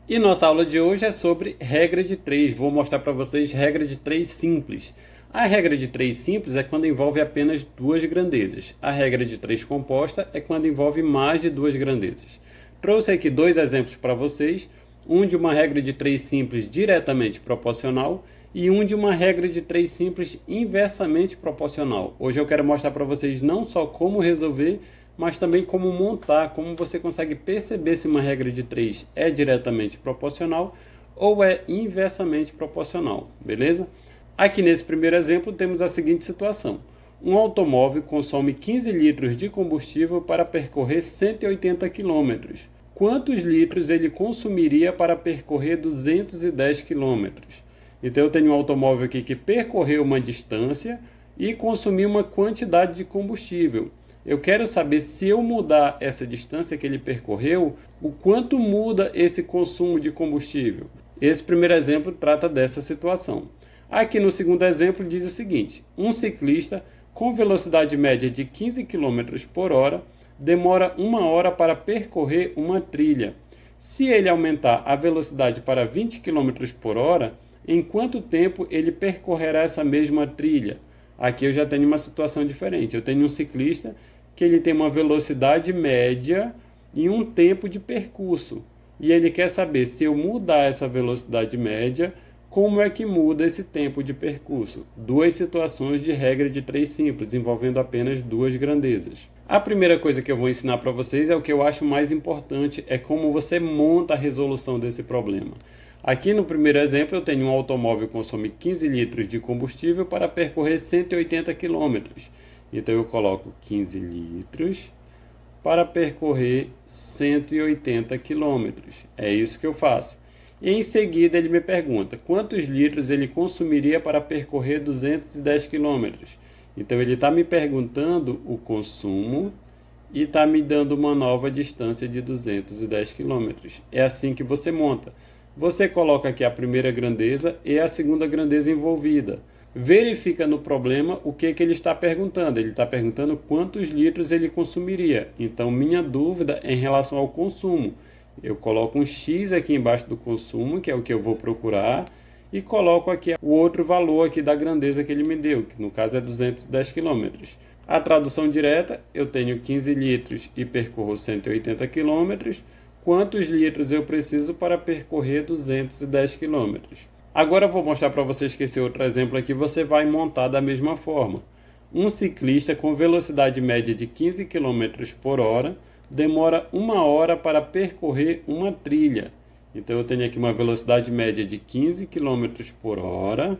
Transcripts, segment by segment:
E nossa aula de hoje é sobre regra de 3. Vou mostrar para vocês regra de 3 simples. A regra de 3 simples é quando envolve apenas duas grandezas. A regra de 3 composta é quando envolve mais de duas grandezas. Trouxe aqui dois exemplos para vocês, um de uma regra de 3 simples diretamente proporcional e um de uma regra de 3 simples inversamente proporcional. Hoje eu quero mostrar para vocês não só como resolver, mas também como montar, como você consegue perceber se uma regra de 3 é diretamente proporcional ou é inversamente proporcional, beleza? Aqui nesse primeiro exemplo temos a seguinte situação. Um automóvel consome 15 litros de combustível para percorrer 180 km. Quantos litros ele consumiria para percorrer 210 km? Então eu tenho um automóvel aqui que percorreu uma distância e consumiu uma quantidade de combustível. Eu quero saber, se eu mudar essa distância que ele percorreu, o quanto muda esse consumo de combustível. Esse primeiro exemplo trata dessa situação. Aqui no segundo exemplo diz o seguinte: um ciclista com velocidade média de 15 km por hora demora 1 hora para percorrer uma trilha. Se ele aumentar a velocidade para 20 km por hora, em quanto tempo ele percorrerá essa mesma trilha? Aqui eu já tenho uma situação diferente. Eu tenho um ciclista que ele tem uma velocidade média e um tempo de percurso. E ele quer saber, se eu mudar essa velocidade média, como é que muda esse tempo de percurso? Duas situações de regra de 3 simples, envolvendo apenas duas grandezas. A primeira coisa que eu vou ensinar para vocês é o que eu acho mais importante, é como você monta a resolução desse problema. Aqui no primeiro exemplo eu tenho um automóvel que consome 15 litros de combustível para percorrer 180 km. Então eu coloco 15 litros para percorrer 180 km. É isso que eu faço. E em seguida ele me pergunta quantos litros ele consumiria para percorrer 210 km. Então ele está me perguntando o consumo e está me dando uma nova distância de 210 km. É assim que você monta. Você coloca aqui a primeira grandeza e a segunda grandeza envolvida. Verifica no problema o que ele está perguntando. Ele está perguntando quantos litros ele consumiria. Então, minha dúvida é em relação ao consumo. Eu coloco um X aqui embaixo do consumo, que é o que eu vou procurar, e coloco aqui o outro valor aqui da grandeza que ele me deu, que no caso é 210 km. A tradução direta, eu tenho 15 litros e percorro 180 km. Quantos litros eu preciso para percorrer 210 km? Agora eu vou mostrar para vocês que esse outro exemplo aqui você vai montar da mesma forma. Um ciclista com velocidade média de 15 km por hora demora 1 hora para percorrer uma trilha. Então eu tenho aqui uma velocidade média de 15 km por hora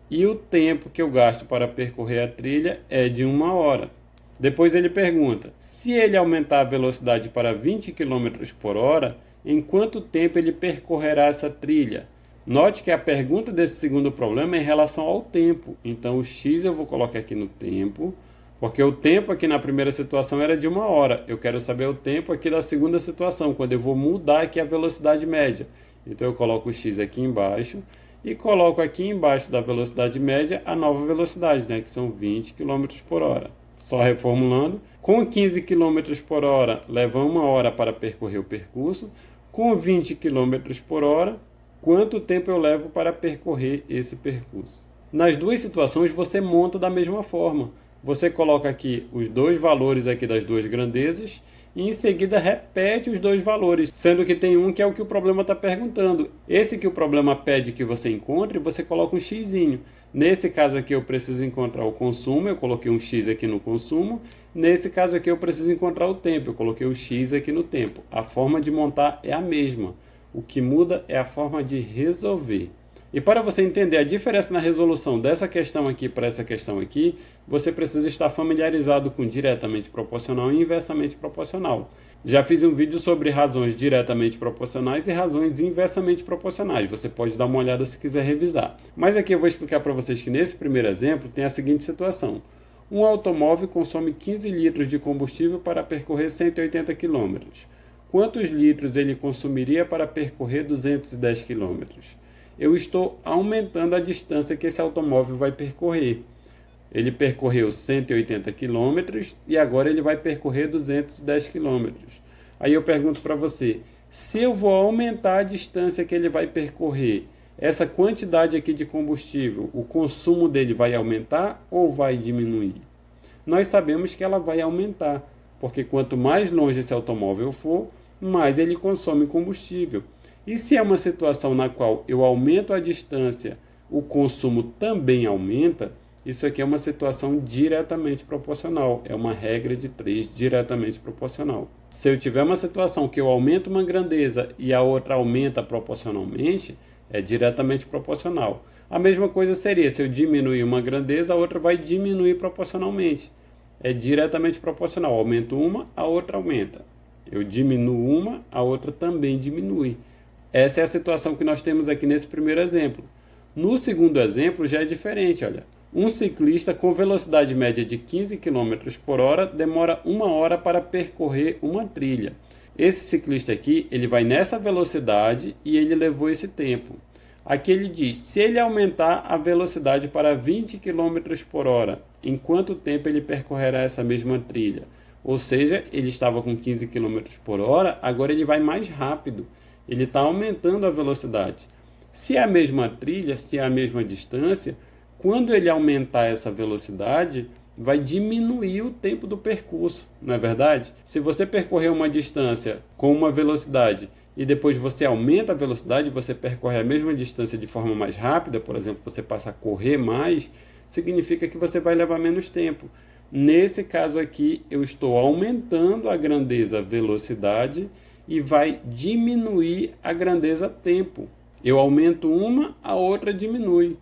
e o tempo que eu gasto para percorrer a trilha é de 1 hora. Depois ele pergunta, se ele aumentar a velocidade para 20 km por hora, em quanto tempo ele percorrerá essa trilha? Note que a pergunta desse segundo problema é em relação ao tempo. Então o X eu vou colocar aqui no tempo, porque o tempo aqui na primeira situação era de 1 hora. Eu quero saber o tempo aqui da segunda situação, quando eu vou mudar aqui a velocidade média. Então eu coloco o X aqui embaixo e coloco aqui embaixo da velocidade média a nova velocidade, que são 20 km por hora. Só reformulando, com 15 km por hora leva 1 hora para percorrer o percurso, com 20 km por hora, quanto tempo eu levo para percorrer esse percurso? Nas duas situações você monta da mesma forma. Você coloca aqui os dois valores aqui das duas grandezas e em seguida repete os dois valores, sendo que tem um que é o que o problema está perguntando. Esse que o problema pede que você encontre, você coloca um xizinho. Nesse caso aqui eu preciso encontrar o consumo, eu coloquei um X aqui no consumo. Nesse caso aqui eu preciso encontrar o tempo, eu coloquei o X aqui no tempo. A forma de montar é a mesma. O que muda é a forma de resolver. E para você entender a diferença na resolução dessa questão aqui para essa questão aqui, você precisa estar familiarizado com diretamente proporcional e inversamente proporcional. Já fiz um vídeo sobre razões diretamente proporcionais e razões inversamente proporcionais. Você pode dar uma olhada se quiser revisar. Mas aqui eu vou explicar para vocês que nesse primeiro exemplo tem a seguinte situação. Um automóvel consome 15 litros de combustível para percorrer 180 km. Quantos litros ele consumiria para percorrer 210 km? Eu estou aumentando a distância que esse automóvel vai percorrer. Ele percorreu 180 km e agora ele vai percorrer 210 km. Aí eu pergunto para você, Se eu vou aumentar a distância que ele vai percorrer, essa quantidade aqui de combustível, o consumo dele vai aumentar ou vai diminuir? Nós sabemos que ela vai aumentar, porque quanto mais longe esse automóvel for, mais ele consome combustível. E se é uma situação na qual eu aumento a distância, o consumo também aumenta, isso aqui é uma situação diretamente proporcional, é uma regra de 3 diretamente proporcional. Se eu tiver uma situação que eu aumento uma grandeza e a outra aumenta proporcionalmente, é diretamente proporcional. A mesma coisa seria se eu diminuir uma grandeza, a outra vai diminuir proporcionalmente. É diretamente proporcional. Aumento uma, a outra aumenta. Eu diminuo uma, a outra também diminui. Essa é a situação que nós temos aqui nesse primeiro exemplo. No segundo exemplo já é diferente, olha. Um ciclista com velocidade média de 15 km por hora demora 1 hora para percorrer uma trilha. Esse ciclista aqui, ele vai nessa velocidade e ele levou esse tempo. Aqui ele diz, se ele aumentar a velocidade para 20 km por hora, em quanto tempo ele percorrerá essa mesma trilha? Ou seja, ele estava com 15 km por hora, agora ele vai mais rápido. Ele está aumentando a velocidade. Se é a mesma trilha, se é a mesma distância, quando ele aumentar essa velocidade, vai diminuir o tempo do percurso, não é verdade? Se você percorrer uma distância com uma velocidade e depois você aumenta a velocidade, você percorre a mesma distância de forma mais rápida, por exemplo, você passa a correr mais, significa que você vai levar menos tempo. Nesse caso aqui, eu estou aumentando a grandeza velocidade e vai diminuir a grandeza tempo. Eu aumento uma, a outra diminui.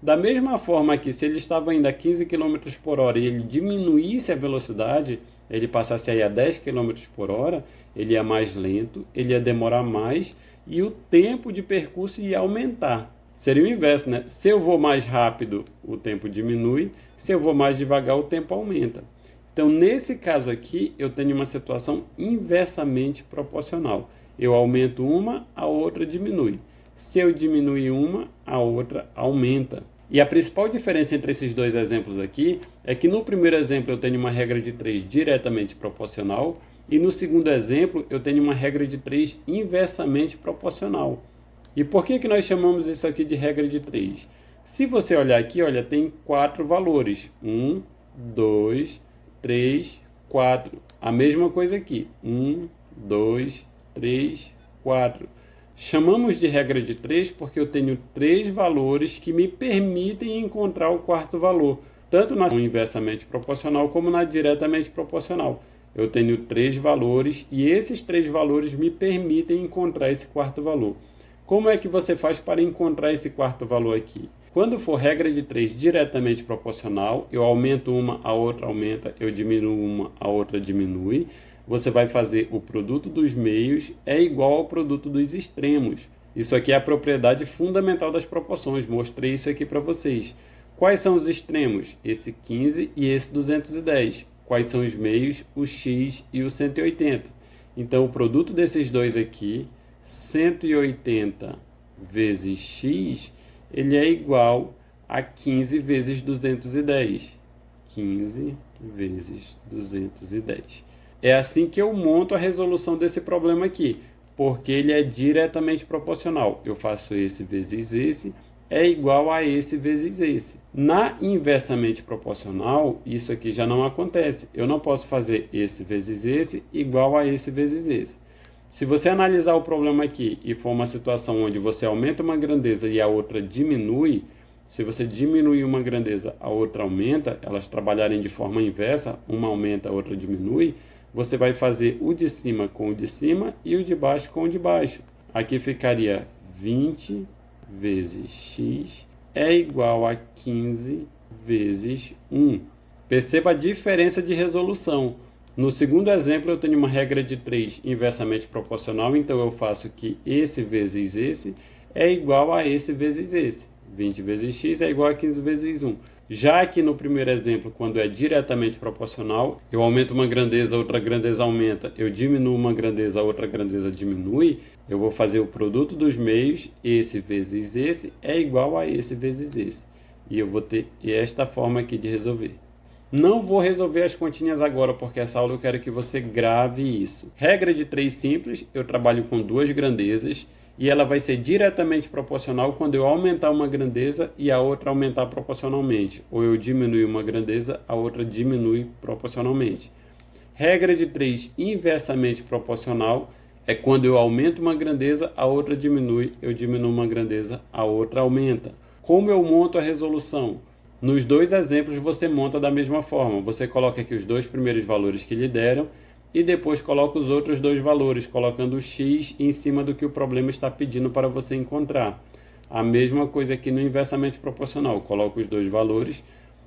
Da mesma forma que se ele estava indo a 15 km por hora e ele diminuísse a velocidade, ele passasse aí a 10 km por hora, ele ia mais lento, ele ia demorar mais e o tempo de percurso ia aumentar. Seria o inverso, né? Se eu vou mais rápido, o tempo diminui, se eu vou mais devagar, o tempo aumenta. Então, nesse caso aqui, eu tenho uma situação inversamente proporcional. Eu aumento uma, a outra diminui. Se eu diminuir uma, a outra aumenta. E a principal diferença entre esses dois exemplos aqui é que no primeiro exemplo eu tenho uma regra de 3 diretamente proporcional e no segundo exemplo eu tenho uma regra de 3 inversamente proporcional. E por que nós chamamos isso aqui de regra de 3? Se você olhar aqui, olha, tem 4 valores. 1, 2, 3, 4. A mesma coisa aqui. 1, 2, 3, 4. Chamamos de regra de 3 porque eu tenho 3 valores que me permitem encontrar o quarto valor, tanto na inversamente proporcional como na diretamente proporcional. Eu tenho 3 valores e esses 3 valores me permitem encontrar esse quarto valor. Como é que você faz para encontrar esse quarto valor aqui? Quando for regra de 3 diretamente proporcional, eu aumento uma, a outra aumenta, eu diminuo uma, a outra diminui. Você vai fazer o produto dos meios é igual ao produto dos extremos. Isso aqui é a propriedade fundamental das proporções. Mostrei isso aqui para vocês. Quais são os extremos? Esse 15 e esse 210. Quais são os meios? O x e o 180. Então, o produto desses dois aqui, 180 vezes x, ele é igual a 15 vezes 210. 15 vezes 210. É assim que eu monto a resolução desse problema aqui, porque ele é diretamente proporcional. Eu faço esse vezes esse, é igual a esse vezes esse. Na inversamente proporcional, isso aqui já não acontece. Eu não posso fazer esse vezes esse igual a esse vezes esse. Se você analisar o problema aqui e for uma situação onde você aumenta uma grandeza e a outra diminui, se você diminuir uma grandeza, a outra aumenta, elas trabalharem de forma inversa, uma aumenta, a outra diminui, você vai fazer o de cima com o de cima e o de baixo com o de baixo. Aqui ficaria 20 vezes x é igual a 15 vezes 1. Perceba a diferença de resolução. No segundo exemplo, eu tenho uma regra de 3 inversamente proporcional, então eu faço que esse vezes esse é igual a esse vezes esse. 20 vezes x é igual a 15 vezes 1. Já que no primeiro exemplo, quando é diretamente proporcional, eu aumento uma grandeza, outra grandeza aumenta, eu diminuo uma grandeza, outra grandeza diminui, eu vou fazer o produto dos meios, esse vezes esse é igual a esse vezes esse. E eu vou ter esta forma aqui de resolver. Não vou resolver as continhas agora, porque essa aula eu quero que você grave isso. Regra de 3 simples, eu trabalho com duas grandezas e ela vai ser diretamente proporcional quando eu aumentar uma grandeza e a outra aumentar proporcionalmente. Ou eu diminuir uma grandeza, a outra diminui proporcionalmente. Regra de 3 inversamente proporcional é quando eu aumento uma grandeza, a outra diminui, eu diminuo uma grandeza, a outra aumenta. Como eu monto a resolução? Nos dois exemplos você monta da mesma forma. Você coloca aqui os dois primeiros valores que lhe deram e depois coloca os outros dois valores, colocando o x em cima do que o problema está pedindo para você encontrar. A mesma coisa aqui no inversamente proporcional. Coloca os dois valores,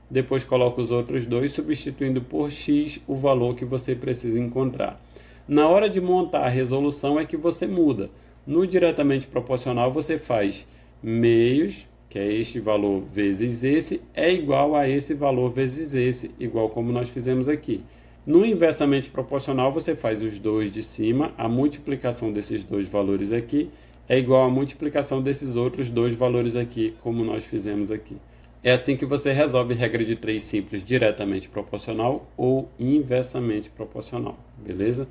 depois coloca os outros dois, substituindo por x o valor que você precisa encontrar. Na hora de montar a resolução é que você muda. No diretamente proporcional você faz meios, que é este valor vezes esse, é igual a esse valor vezes esse, igual como nós fizemos aqui. No inversamente proporcional, você faz os dois de cima, a multiplicação desses dois valores aqui é igual à multiplicação desses outros dois valores aqui, como nós fizemos aqui. É assim que você resolve regra de 3 simples diretamente proporcional ou inversamente proporcional, beleza?